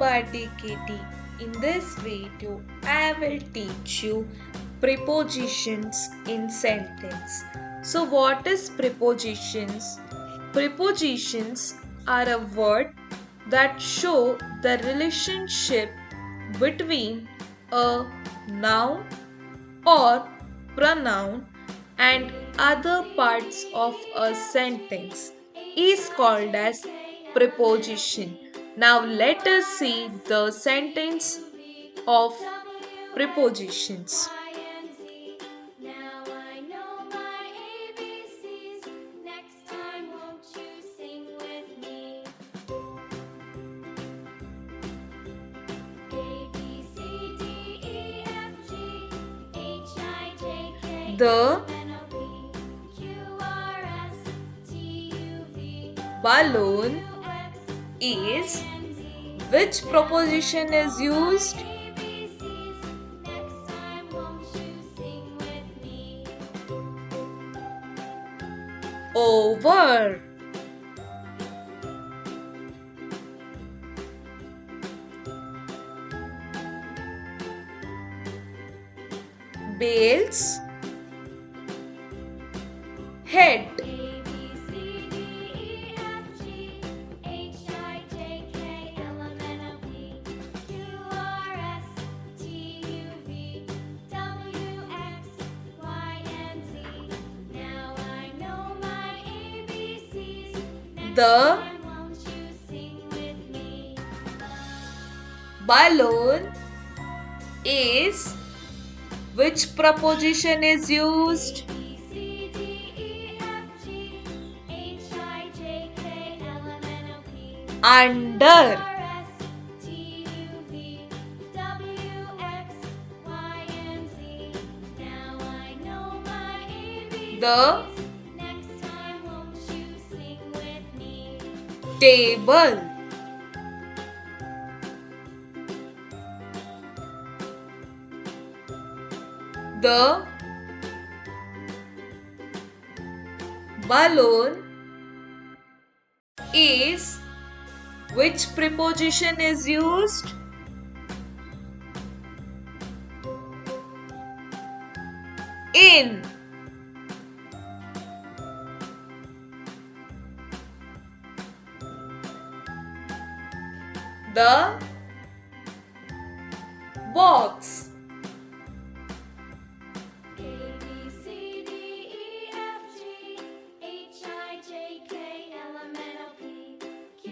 birthday, Kitty. In this video, I will teach you prepositions in sentence. So, what is prepositions? Prepositions are a word that show the relationship between a noun or pronoun and other parts of a sentence is called as preposition. Now let us see the sentence of prepositions. The balloon is. Which preposition is used? Over. Bale's head. The balloon is. Which preposition is used? Under. The table. The balloon is. Which preposition is used? In. The box.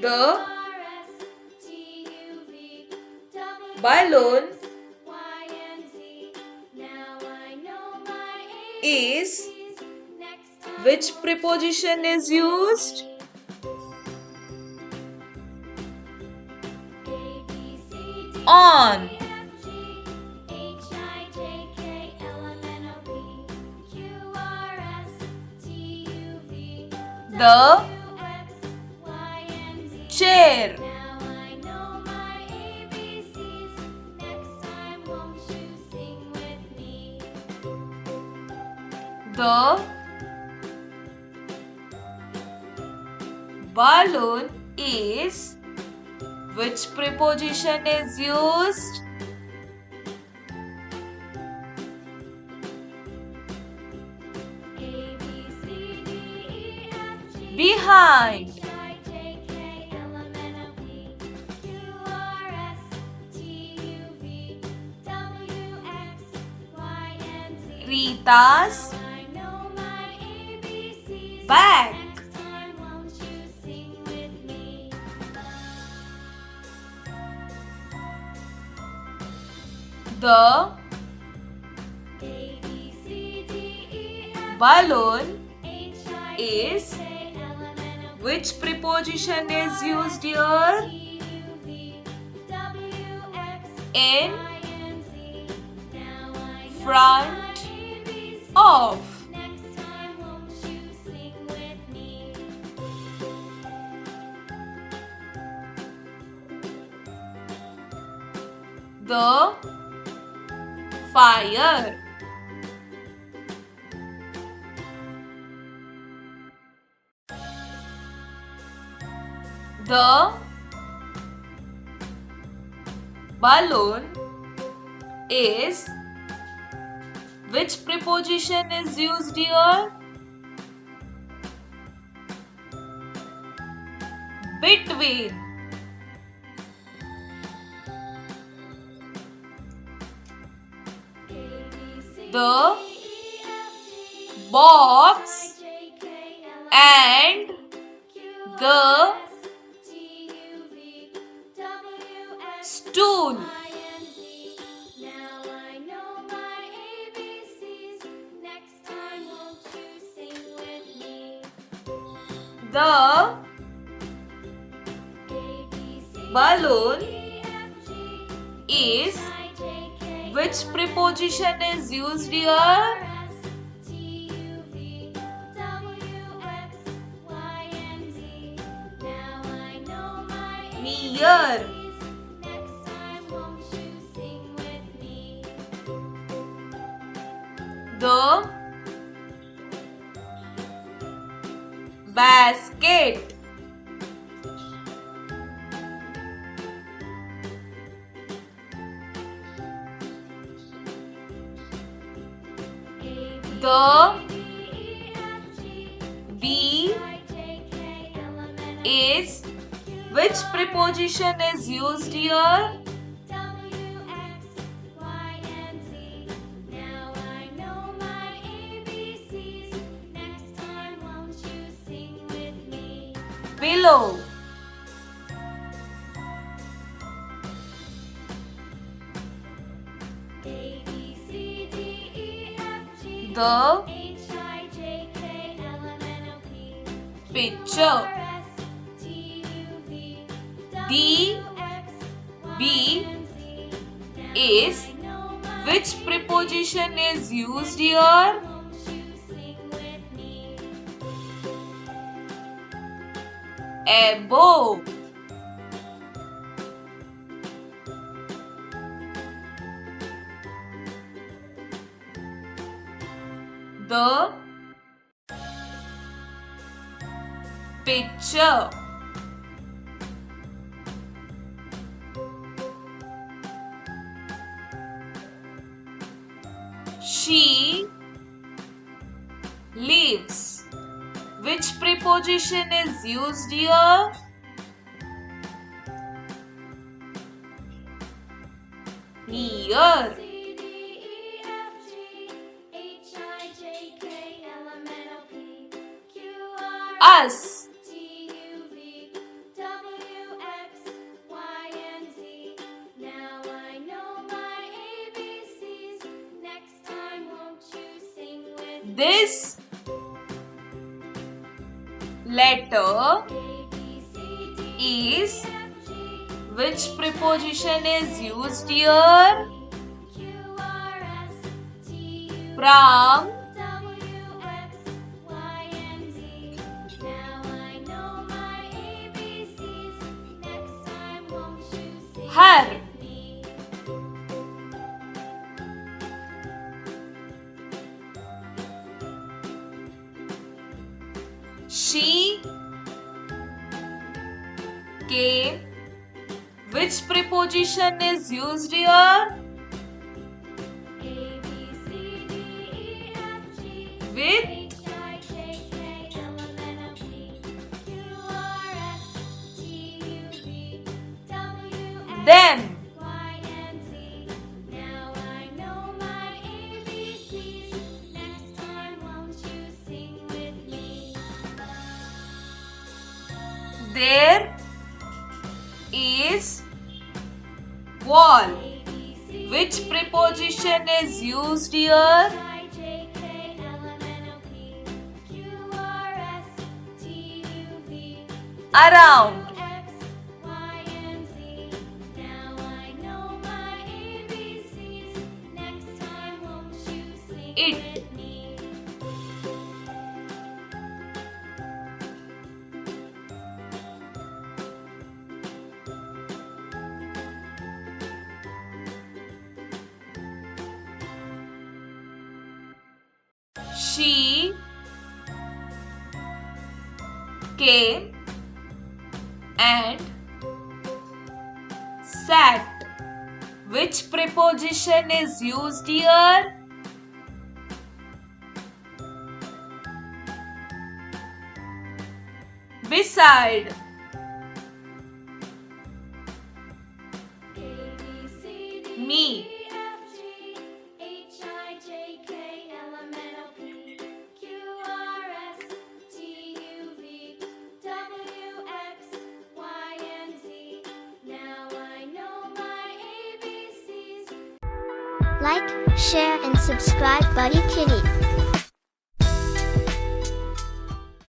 The balloon is. Which preposition is used? On. The chair. The balloon is. Which preposition is used? Behind. Rita's back. The balloon is. Which preposition is used here? In front of. The fire. The Balloon is. Which preposition is used here? Between. The box and the stool. The balloon is. Which preposition is used here? Near. The basket. The bee is. Which preposition is used here? Below. The picture. The bee is. Which preposition is used here? Above. The picture. She lives. Which preposition is used here? Near. Us. This letter is. Which preposition is used here? From. Her. She came. Which preposition is used here? With. Them. There is wall. Which preposition is used here? Around. It. She came and sat. Which preposition is used here? Beside. Me. Like, share and subscribe Buddy Kitty.